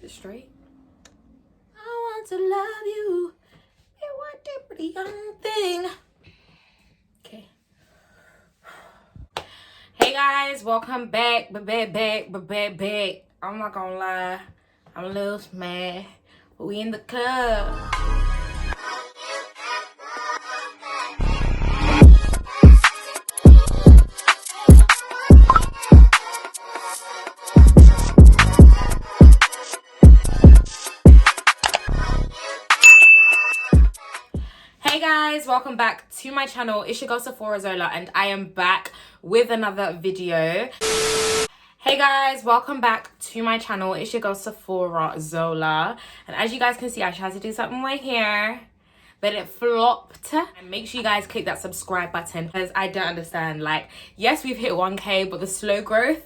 Is it straight? I want to love you. It was a pretty young thing. Okay. Hey guys, welcome back. Back. I'm not gonna lie, I'm a little mad. But we in the club. Hey guys, welcome back to my channel. It's your girl Sephora Zola and I am back with another video. Hey guys, welcome back to my channel. It's your girl Sephora Zola, and as you guys can see, I tried to do something right here but it flopped. And make sure you guys click that subscribe button because I don't understand, like, yes, we've hit 1k, but the slow growth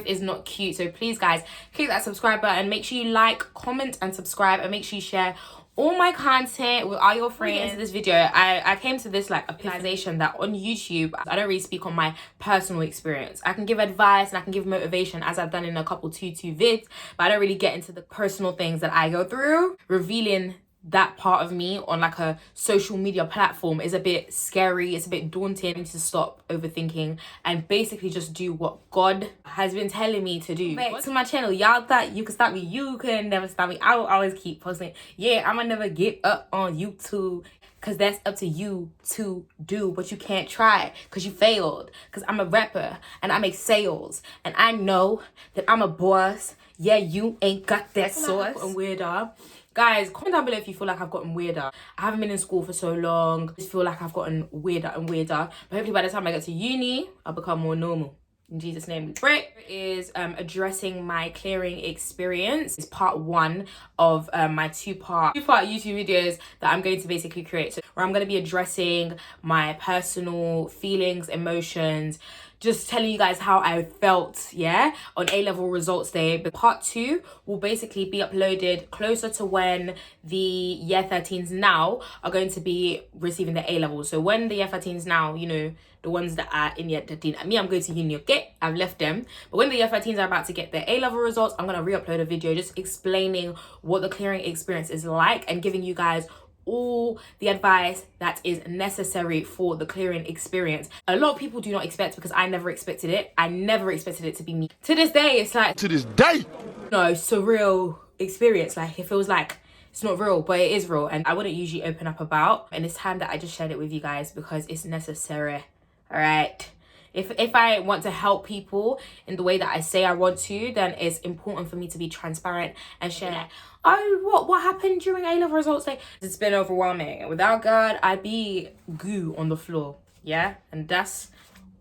is not cute. So please guys, click that subscribe button, make sure you like, comment and subscribe, and make sure you share all my content with all your friends. In this video, I came to this like realization that on YouTube I don't really speak on my personal experience. I can give advice and I can give motivation, as I've done in a couple tutu vids, but I don't really get into the personal things that I go through. Revealing that part of me on like a social media platform is a bit scary, it's a bit daunting. I need to stop overthinking and basically just do what God has been telling me to do. Back to my channel, y'all thought you could stop me, you could never stop me. I will always keep posting. Yeah, I'ma never give up on YouTube, because that's up to you to do, but you can't try because you failed. Because I'm a rapper and I make sales and I know that I'm a boss. Yeah, you ain't got that sauce. I'm weirder. Guys, comment down below if you feel like I've gotten weirder. I haven't been in school for so long. I just feel like I've gotten weirder and weirder. But hopefully by the time I get to uni, I'll become more normal. In Jesus' name we pray. Is addressing my clearing experience. It's part one of my two-part YouTube videos that I'm going to basically create. So where I'm going to be addressing my personal feelings, emotions, just telling you guys how I felt, yeah, on A-level results day. But part two will basically be uploaded closer to when the year 13s now are going to be receiving the A-levels. So when the year 13s now, you know, the ones that are in year 13, me, I'm going to uni, okay? I've left them. But when the year 13s are about to get their A-level results, I'm going to re-upload a video just explaining what the clearing experience is like and giving you guys all the advice that is necessary for the clearing experience. A lot of people do not expect, because I never expected it. I never expected it to be me. To this day, it's like, to this day, no, surreal experience. Like, it feels like it's not real, but it is real, and I wouldn't usually open up about. And it's time that I just shared it with you guys because it's necessary. All right. If I want to help people in the way that I say I want to, then it's important for me to be transparent and share. Oh, what happened during A-level results day? It's been overwhelming. Without God, I'd be goo on the floor. Yeah, and that's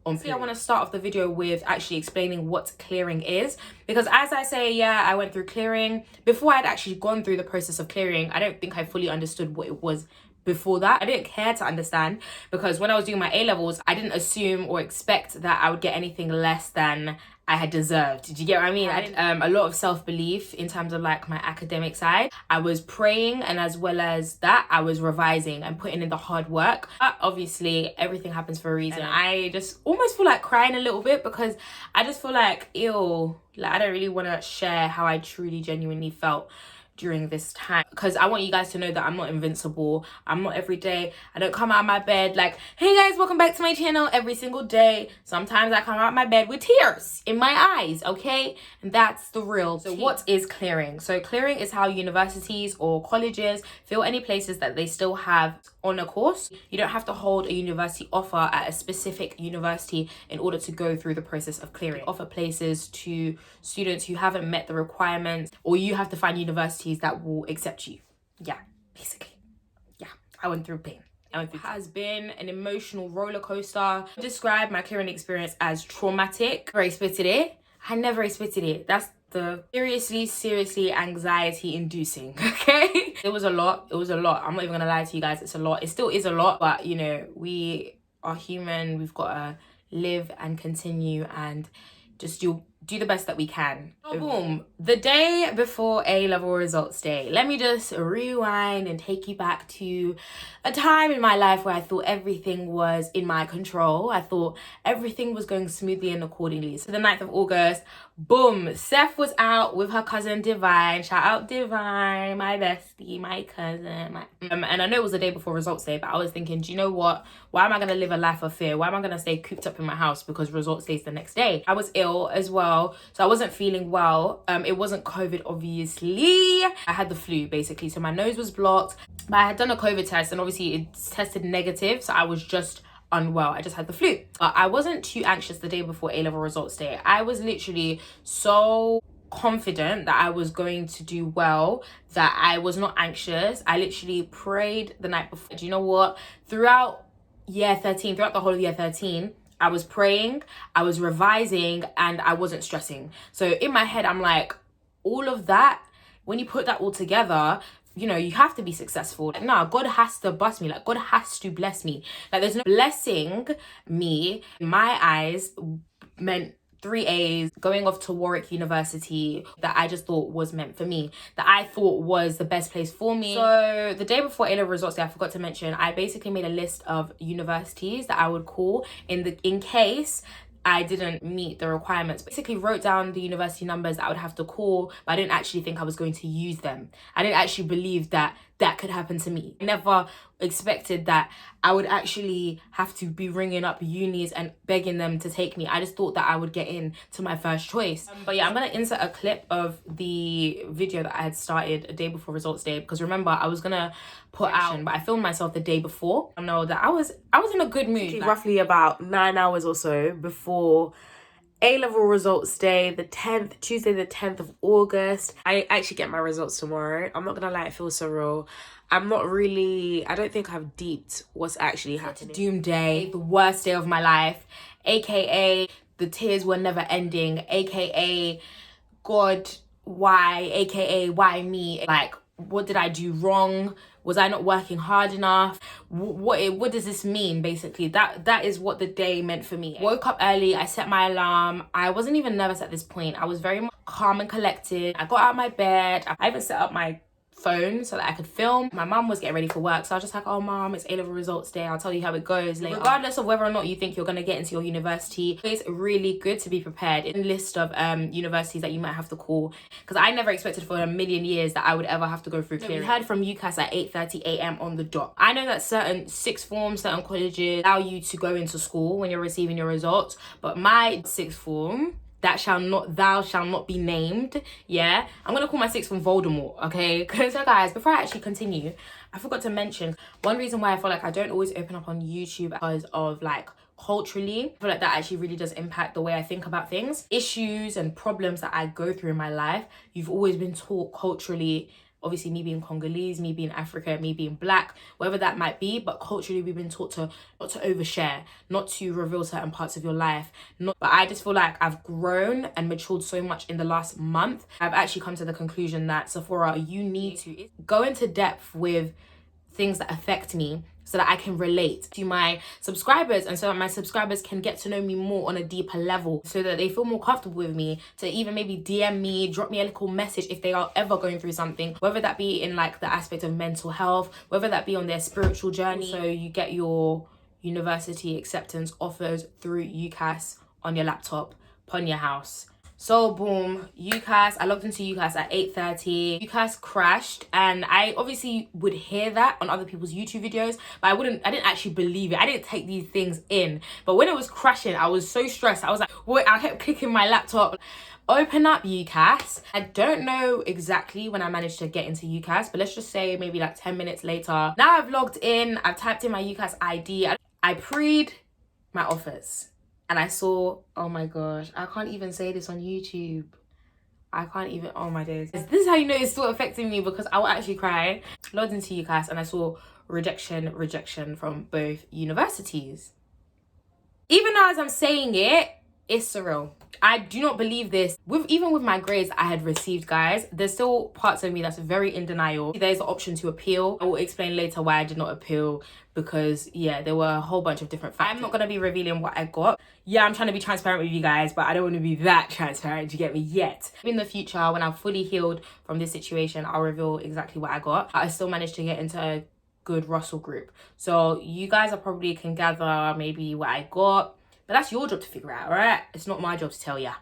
on. I want to start off the video with actually explaining what clearing is, because as I say, yeah, I went through clearing. Before I'd actually gone through the process of clearing, I don't think I fully understood what it was. Before that, I didn't care to understand, because when I was doing my A-levels, I didn't assume or expect that I would get anything less than I had deserved. Did you get what I mean? I had a lot of self-belief in terms of like my academic side. I was praying, and as well as that, I was revising and putting in the hard work. But obviously, everything happens for a reason. I just almost feel like crying a little bit, because I just feel like, ew, like I don't really want to share how I truly, genuinely felt during this time, because I want you guys to know that I'm not invincible. I'm not every day. I don't come out of my bed like, hey guys, welcome back to my channel every single day. Sometimes I come out of my bed with tears in my eyes, okay? And that's the real. So what is clearing? So clearing is how universities or colleges fill any places that they still have on a course. You don't have to hold a university offer at a specific university in order to go through the process of clearing. Offer places to students who haven't met the requirements, or you have to find universities that will accept you. Yeah, basically. Yeah, I went through pain. It has been an emotional roller coaster. I describe my clearing experience as traumatic. I never expected it. That's the seriously anxiety inducing. Okay, it was a lot. I'm not even gonna lie to you guys, it's a lot. It still is a lot, but you know, we are human. We've got to live and continue and just do the best that we can. Oh, boom, the day before A-level results day, let me just rewind and take you back to a time in my life where I thought everything was in my control. I thought everything was going smoothly and accordingly. So the 9th of August, Boom, Seth was out with her cousin Divine. Shout out Divine, my bestie, my cousin. And I know it was the day before results day, but I was thinking, do you know what? Why am I going to live a life of fear? Why am I going to stay cooped up in my house because results day is the next day? I was ill as well, so I wasn't feeling well. It wasn't COVID, obviously. I had the flu, basically, so my nose was blocked. But I had done a COVID test, and obviously it tested negative, so I was just unwell. I just had the flu. But I wasn't too anxious the day before A-level results day. I was literally so confident that I was going to do well that I was not anxious. I literally prayed the night before. Do you know what? Throughout the whole of year 13, I was praying, I was revising, and I wasn't stressing. So in my head, I'm like, all of that, when you put that all together, you know, you have to be successful. Like, nah, God has to bust me. Like, God has to bless me. Like, there's no blessing me. In my eyes, meant 3 A's, going off to Warwick University that I just thought was meant for me, that I thought was the best place for me. So the day before A-level results day, I forgot to mention, I basically made a list of universities that I would call in case I didn't meet the requirements. Basically wrote down the university numbers that I would have to call, but I didn't actually think I was going to use them. I didn't actually believe that that could happen to me. I never expected that I would actually have to be ringing up unis and begging them to take me. I just thought that I would get in to my first choice. But yeah, I'm gonna insert a clip of the video that I had started a day before results day, because remember, I was gonna put out, but I filmed myself the day before. I know that I was in a good mood. Like, roughly about 9 hours or so before A-level results day, the 10th, Tuesday the 10th of August. I actually get my results tomorrow. I'm not gonna lie, it feels surreal. I don't think I've deeped what's actually happening. Doom day, the worst day of my life, aka the tears were never ending, aka God, why, aka why me? Like, what did I do wrong? Was I not working hard enough? What does this mean, basically? That is what the day meant for me. Woke up early, I set my alarm. I wasn't even nervous at this point. I was very calm and collected. I got out of my bed. I even set up my phone so that I could film. My mum was getting ready for work, so I was just like, oh mom, it's A-level results day, I'll tell you how it goes later. Regardless of whether or not you think you're gonna get into your university, it's really good to be prepared in a list of universities that you might have to call, because I never expected for a million years that I would ever have to go through clearing. We heard from UCAS at 8:30 a.m. on the dot. I know that certain sixth forms, certain colleges allow you to go into school when you're receiving your results, but my sixth form, thou shall not be named. Yeah, I'm gonna call my sixth one Voldemort, okay? Because so guys, before I actually continue, I forgot to mention one reason why I feel like I don't always open up on YouTube, because of like culturally, I feel like that actually really does impact the way I think about things. Issues and problems that I go through in my life, you've always been taught culturally, obviously me being Congolese, me being African, me being black, whatever that might be, but culturally we've been taught to not to overshare, not to reveal certain parts of your life. But I just feel like I've grown and matured so much in the last month. I've actually come to the conclusion that, Sephora, you need to go into depth with things that affect me so that I can relate to my subscribers, and so that my subscribers can get to know me more on a deeper level, so that they feel more comfortable with me to even maybe DM me, drop me a little message if they are ever going through something, whether that be in like the aspect of mental health, whether that be on their spiritual journey. So you get your university acceptance offers through UCAS on your laptop, upon your house. So boom, UCAS, I logged into UCAS at 8:30. UCAS crashed, and I obviously would hear that on other people's YouTube videos, but I didn't actually believe it. I didn't take these things in. But when it was crashing, I was so stressed. I was like, wait, I kept clicking my laptop. Open up UCAS. I don't know exactly when I managed to get into UCAS, but let's just say maybe like 10 minutes later. Now I've logged in, I've typed in my UCAS ID. I pre'd my offers. And I saw, oh my gosh, I can't even say this on YouTube. I can't even, oh my days. This is how you know it's still affecting me, because I will actually cry. Logged into UCAS and I saw rejection from both universities. Even though as I'm saying it, it's surreal. I do not believe this. Even with my grades I had received, guys, there's still parts of me that's very in denial. There's the option to appeal. I will explain later why I did not appeal, because yeah, there were a whole bunch of different factors. I'm not gonna be revealing what I got. Yeah, I'm trying to be transparent with you guys, but I don't want to be that transparent, to get me yet. In the future, when I'm fully healed from this situation, I'll reveal exactly what I got. I still managed to get into a good Russell group, so you guys are probably can gather maybe what I got. But that's your job to figure out, right? It's not my job to tell ya.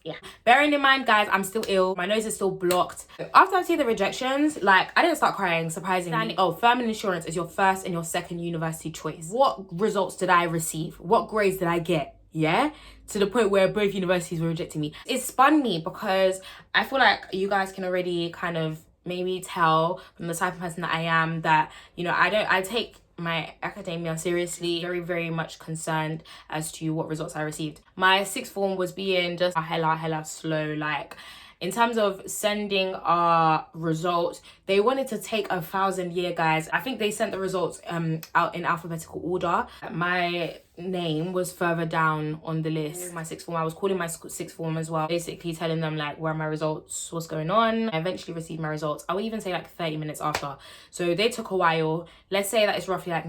Yeah, bearing in mind, guys, I'm still ill, my nose is still blocked. After I see the rejections, like, I didn't start crying, surprisingly. Oh, firm and insurance is your first and your second university choice. What results did I receive? What grades did I get? Yeah, to the point where both universities were rejecting me. It spun me because I feel like you guys can already kind of maybe tell from the type of person that I am that, you know, I take my academia seriously, very much concerned as to what results I received. My sixth form was being just hella slow. Like, in terms of sending our results, they wanted to take 1,000 year, guys. I think they sent the results out in alphabetical order. My name was further down on the list. My sixth form, I was calling my sixth form as well, basically telling them like where my results, what's going on. I eventually received my results. I would even say like 30 minutes after. So they took a while. Let's say that it's roughly like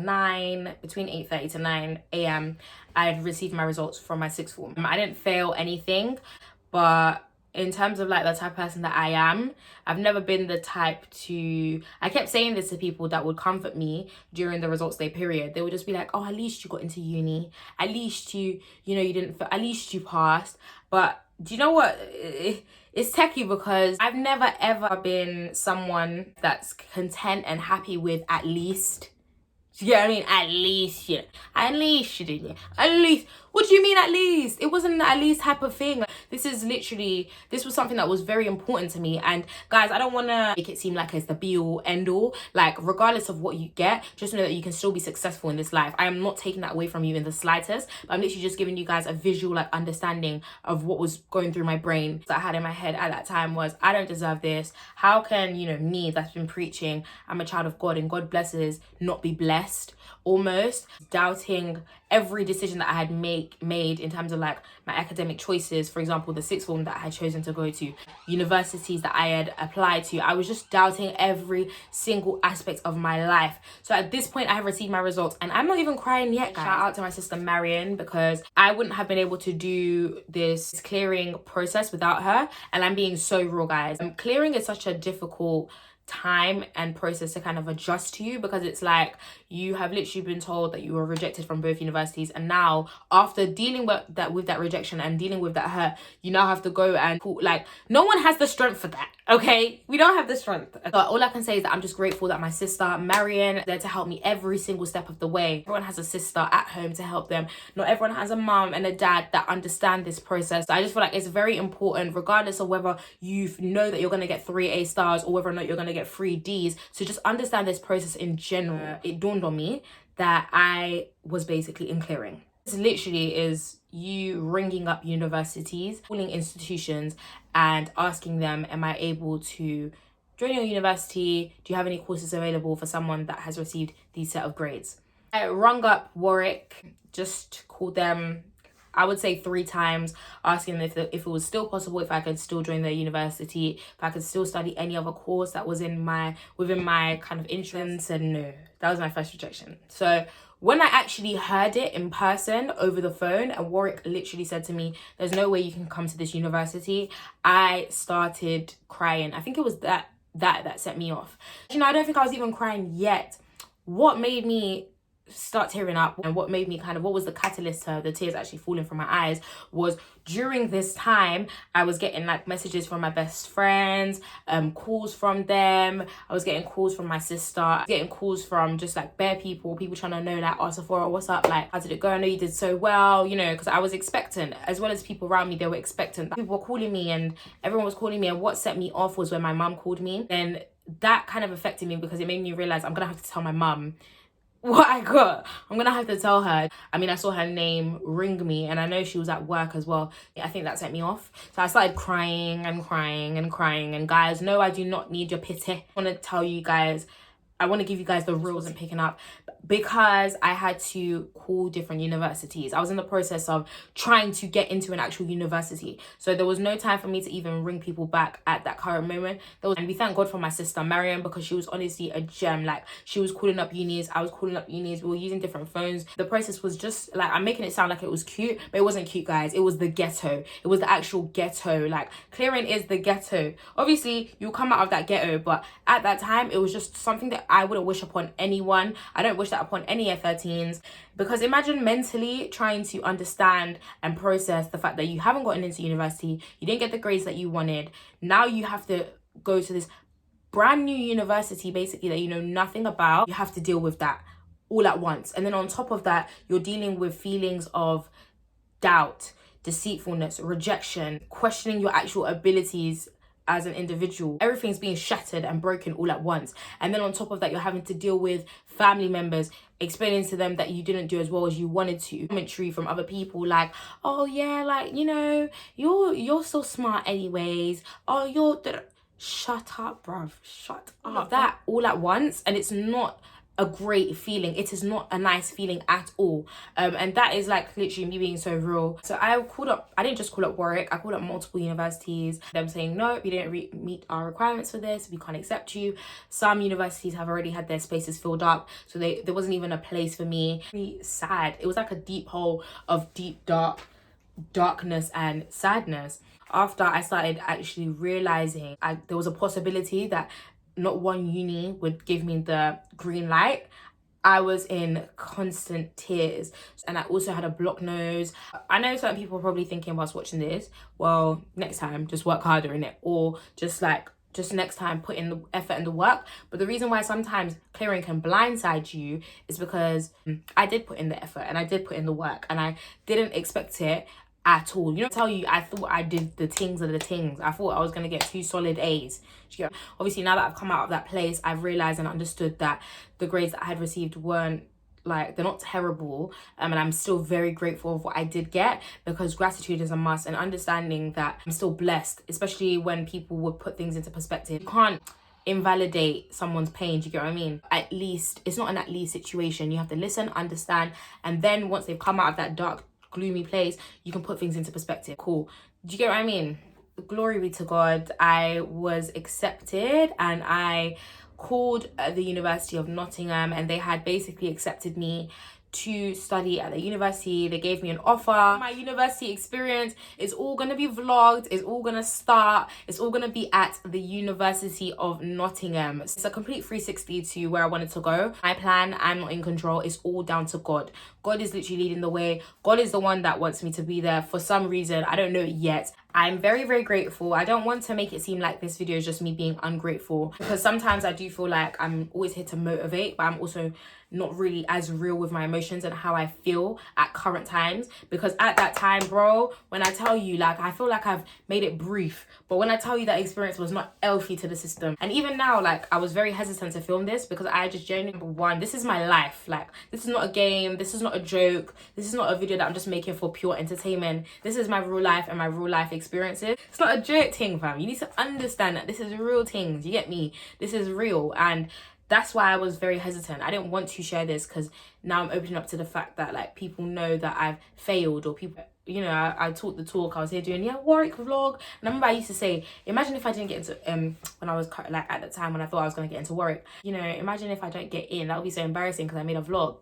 between 8:30 to 9 a.m. I had received my results from my sixth form. I didn't fail anything, but in terms of like the type of person that I am, I've never been the type to, I kept saying this to people that would comfort me during the results day period. They would just be like, oh, at least you got into uni, at least you know, you didn't, at least you passed. But do you know what? It's techie because I've never ever been someone that's content and happy with at least. Yeah, I mean, at least, yeah. At least you did, yeah. At least. What do you mean at least? It wasn't an at least type of thing. Like, this was something that was very important to me. And guys, I don't want to make it seem like it's the be all end all. Like, regardless of what you get, just know that you can still be successful in this life. I am not taking that away from you in the slightest, but I'm literally just giving you guys a visual like understanding of what was going through my brain that I had in my head at that time was, I don't deserve this. How can, you know, me that's been preaching, I'm a child of God and God blesses, not be blessed? Almost doubting every decision that I had made in terms of like my academic choices. For example, the sixth form that I had chosen to go to, universities that I had applied to. I was just doubting every single aspect of my life. So at this point, I have received my results and I'm not even crying yet, guys. Shout out to my sister Marion, because I wouldn't have been able to do this clearing process without her. And I'm being so real, guys. Clearing is such a difficult time and process to kind of adjust to you, because it's like you have literally been told that you were rejected from both universities, and now after dealing with that rejection and dealing with that hurt, you now have to go and like, no one has the strength for that. Okay, we don't have the strength. But all I can say is that I'm just grateful that my sister Marion is there to help me every single step of the way. Everyone has a sister at home to help them. Not everyone has a mom and a dad that understand this process. So I just feel like it's very important, regardless of whether you know that you're going to get 3 A stars or whether or not you're going to get 3 Ds. So just understand this process in general. It dawned on me that I was basically in clearing. This literally is you ringing up universities, calling institutions and asking them, am I able to join your university? Do you have any courses available for someone that has received these set of grades? I rung up Warwick, just called them, I would say 3 times, asking them if it was still possible, if I could still join their university, if I could still study any other course that was within my kind of interest. And no, that was my first rejection. So when I actually heard it in person over the phone, and Warwick literally said to me, there's no way you can come to this university, I started crying. I think it was that set me off. You know, I don't think I was even crying yet. What made me start tearing up and what was the catalyst to the tears actually falling from my eyes was during this time I was getting like messages from my best friends, calls from them. I was getting calls from my sister, getting calls from just like bare people trying to know like, oh Sephora, what's up, like how did it go? I know you did so well, you know, because I was expectant, as well as people around me, they were expectant. People were calling me and everyone was calling me, and what set me off was when my mum called me. And that kind of affected me because it made me realize I'm gonna have to tell my mum what I got. I'm gonna have to tell her. I mean, I saw her name ring me and I know she was at work as well. I think that set me off. So I started crying. And guys, no, I do not need your pity. I want to tell you guys, I want to give you guys the rules and picking up, because I had to call different universities. I was in the process of trying to get into an actual university. So there was no time for me to even ring people back at that current moment. And we thank God for my sister Mariam, because she was honestly a gem. Like, she was calling up unis, I was calling up unis, we were using different phones. The process was just like, I'm making it sound like it was cute, but it wasn't cute, guys. It was the ghetto. It was the actual ghetto. Like, clearing is the ghetto. Obviously, you'll come out of that ghetto, but at that time, it was just something that I wouldn't wish upon anyone. I don't wish wish that upon any year 13s, because imagine mentally trying to understand and process the fact that you haven't gotten into university, you didn't get the grades that you wanted. Now you have to go to this brand new university basically that you know nothing about. You have to deal with that all at once. And then on top of that, you're dealing with feelings of doubt, deceitfulness, rejection, questioning your actual abilities as an individual. Everything's being shattered and broken all at once. And then on top of that, you're having to deal with family members, explaining to them that you didn't do as well as you wanted to. Commentary from other people like, oh yeah, like, you know, you're so smart anyways. Oh, shut up, bruv. Shut up. That all at once, and it's not a great feeling. It is not a nice feeling at all. And that is like literally me being so real. So I didn't just call up Warwick, I called up multiple universities, them saying, no, you didn't meet our requirements for this, we can't accept you. Some universities have already had their spaces filled up, so there wasn't even a place for me. Really sad. It was like a deep hole of darkness and sadness. After I started actually realizing there was a possibility that not one uni would give me the green light, I was in constant tears. And I also had a blocked nose. I know certain people are probably thinking whilst watching this, well, next time just work harder in it, or just next time put in the effort and the work. But the reason why sometimes clearing can blindside you is because I did put in the effort and I did put in the work, and I didn't expect it at all. You know, tell you, I thought I did the things of the things. I thought I was gonna get 2 solid A's. Obviously, now that I've come out of that place, I've realized and understood that the grades that I had received weren't like, they're not terrible, and I'm still very grateful of what I did get, because gratitude is a must, and understanding that I'm still blessed, especially when people would put things into perspective. You can't invalidate someone's pain, do you get what I mean? At least, it's not an at least situation. You have to listen, understand, and then once they've come out of that dark, gloomy place, you can put things into perspective. Cool. Do you get what I mean? Glory be to God. I was accepted, and I called the University of Nottingham, and they had basically accepted me to study at the university. They gave me an offer. My university experience is all gonna be vlogged, it's all gonna be at the University of Nottingham. It's a complete 360 to where I wanted to go. My plan, I'm not in control, it's all down to God. God is literally leading the way. God is the one that wants me to be there for some reason. I don't know it yet. I'm very, very grateful. I don't want to make it seem like this video is just me being ungrateful, because sometimes I do feel like I'm always here to motivate, but I'm also not really as real with my emotions and how I feel at current times. Because at that time, bro, when I tell you, like, I feel like I've made it brief, but when I tell you that experience was not healthy to the system. And even now, like, I was very hesitant to film this because I just genuinely, number one, this is my life. Like, this is not a game, this is not a joke, this is not a video that I'm just making for pure entertainment. This is my real life and my real life experiences. It's not a joke thing, fam. You need to understand that this is real things, you get me? This is real, and that's why I was very hesitant. I didn't want to share this because now I'm opening up to the fact that, like, people know that I've failed, or people, you know, I talked the talk. I was here doing, yeah, Warwick vlog. And I remember I used to say, imagine if I didn't get into, when I was, like, at the time when I thought I was going to get into Warwick, you know, imagine if I don't get in. That would be so embarrassing because I made a vlog.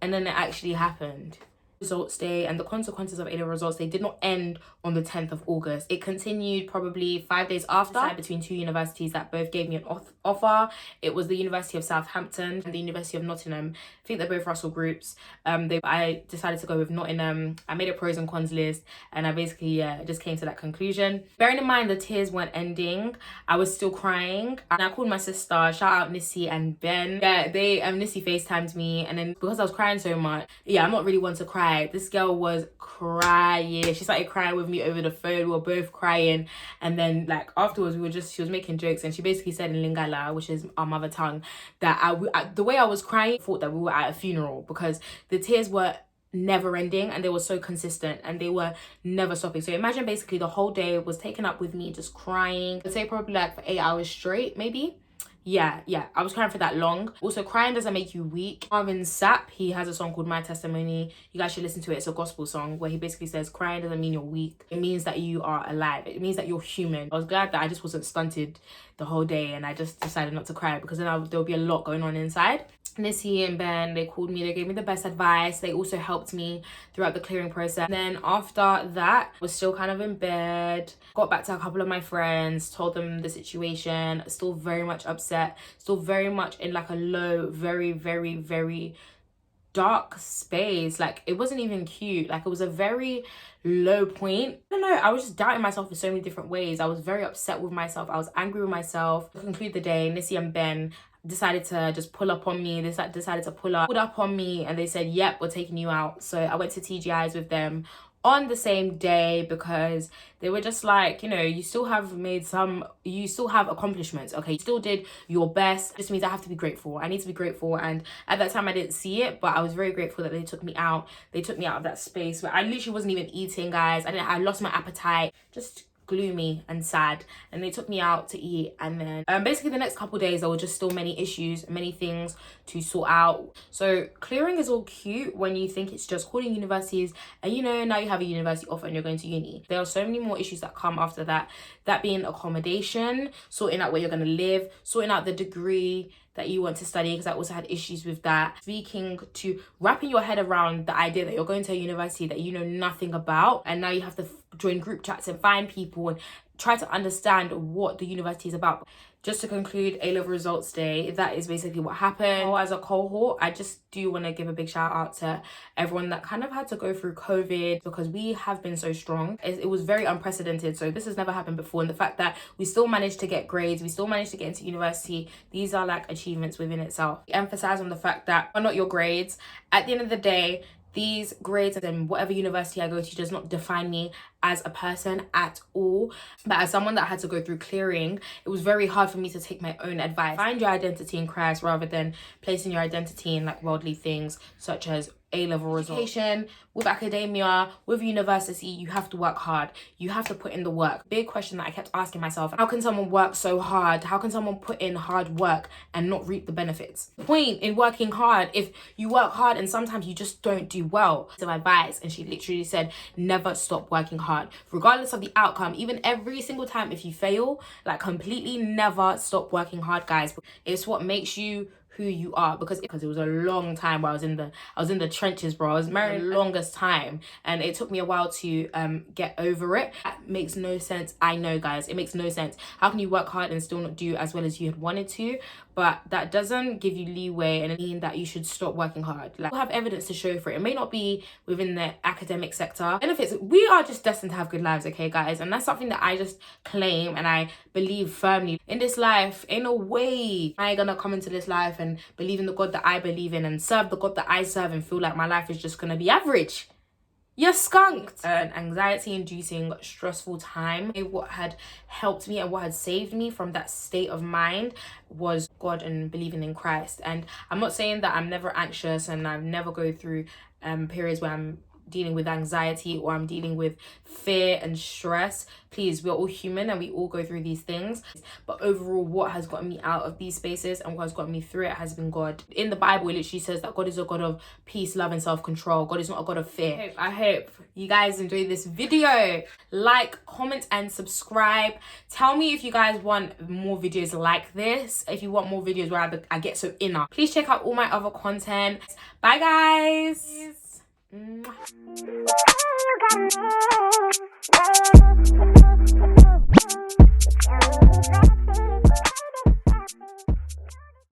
And then it actually happened. Results day and the consequences of A-level results, they did not end on the 10th of August. It continued probably 5 days after, between 2 universities that both gave me an offer. It was the University of Southampton and the University of Nottingham. I think they're both Russell groups. I decided to go with Nottingham. I made a pros and cons list, and I basically just came to that conclusion. Bearing in mind the tears weren't ending, I was still crying, and I called my sister, shout out Nissy and Ben. Yeah, they Nissy FaceTimed me, and then because I was crying so much, yeah, I'm not really one to cry. This girl was crying. She started crying with me over the phone. We were both crying, and then, like, afterwards she was making jokes, and she basically said in Lingala, which is our mother tongue, that the way I was crying, I thought that we were at a funeral, because the tears were never ending and they were so consistent and they were never stopping. So imagine basically the whole day was taken up with me just crying. I'd say probably like for 8 hours straight, maybe. Yeah, I was crying for that long. Also, crying doesn't make you weak. Marvin Sapp, he has a song called My Testimony. You guys should listen to it. It's a gospel song where he basically says crying doesn't mean you're weak. It means that you are alive. It means that you're human. I was glad that I just wasn't stunted the whole day and I just decided not to cry, because then there'll be a lot going on inside. Nissy and Ben, they called me, they gave me the best advice. They also helped me throughout the clearing process. And then after that, I was still kind of in bed, got back to a couple of my friends, told them the situation, still very much upset, still very much in like a low, very, very, very dark space. Like, it wasn't even cute. Like, it was a very low point. I don't know, I was just doubting myself in so many different ways. I was very upset with myself. I was angry with myself. To conclude the day, Nissy and Ben decided to just pull up on me. They decided to pulled up on me, and they said, yep, we're taking you out. So I went to TGI's with them on the same day, because they were just like, you know, you still have accomplishments, okay? You still did your best. Just means I have to be grateful. I need to be grateful. And at that time I didn't see it, but I was very grateful that they took me out. They took me out of that space where I literally wasn't even eating, guys. I lost my appetite. Just gloomy and sad. And they took me out to eat, and then basically the next couple days there were just still many issues, many things to sort out. So clearing is all cute when you think it's just calling universities and, you know, now you have a university offer and you're going to uni. There are so many more issues that come after that, that being accommodation, sorting out where you're going to live, sorting out the degree that you want to study, because I also had issues with that. Wrapping your head around the idea that you're going to a university that you know nothing about, and now you have to join group chats and find people and try to understand what the university is about. Just to conclude A-level results day, that is basically what happened. As a cohort, I just do want to give a big shout out to everyone that kind of had to go through COVID, because we have been so strong. It was very unprecedented, so this has never happened before. And the fact that we still managed to get grades, we still managed to get into university, these are like achievements within itself. Emphasize on the fact that are not your grades. At the end of the day, these grades and whatever university I go to does not define me as a person at all. But as someone that had to go through clearing, it was very hard for me to take my own advice. Find your identity in Christ rather than placing your identity in like worldly things such as A-level results. With academia, with university, you have to work hard. You have to put in the work. Big question that I kept asking myself: how can someone work so hard? How can someone put in hard work and not reap the benefits? The point in working hard, if you work hard and sometimes you just don't do well. Some advice, and she literally said, never stop working hard. Regardless of the outcome, even every single time if you fail, like completely never stop working hard, guys. It's what makes you who you are, because it was a long time where I was in the trenches, bro. I was married the longest time, and it took me a while to get over it. That makes no sense. I know, guys, it makes no sense. How can you work hard and still not do as well as you had wanted to? But that doesn't give you leeway and mean that you should stop working hard. Like, we'll have evidence to show for it. It may not be within the academic sector. Benefits, we are just destined to have good lives, okay, guys? And that's something that I just claim and I believe firmly. In this life, ain't no way am I gonna come into this life and believe in the God that I believe in and serve the God that I serve and feel like my life is just gonna be average. You're skunked. An anxiety-inducing, stressful time. What had helped me and what had saved me from that state of mind was God and believing in Christ. And I'm not saying that I'm never anxious and I never go through periods where I'm dealing with anxiety or I'm dealing with fear and stress. Please, we're all human and we all go through these things. But overall, what has gotten me out of these spaces and what has gotten me through it has been God. In the Bible, it literally says that God is a God of peace, love, and self-control. God is not a God of fear. I hope you guys enjoyed this video. Like, comment, and subscribe. Tell me if you guys want more videos like this. If you want more videos where I get so inner. Please check out all my other content. Bye, guys. Mwah.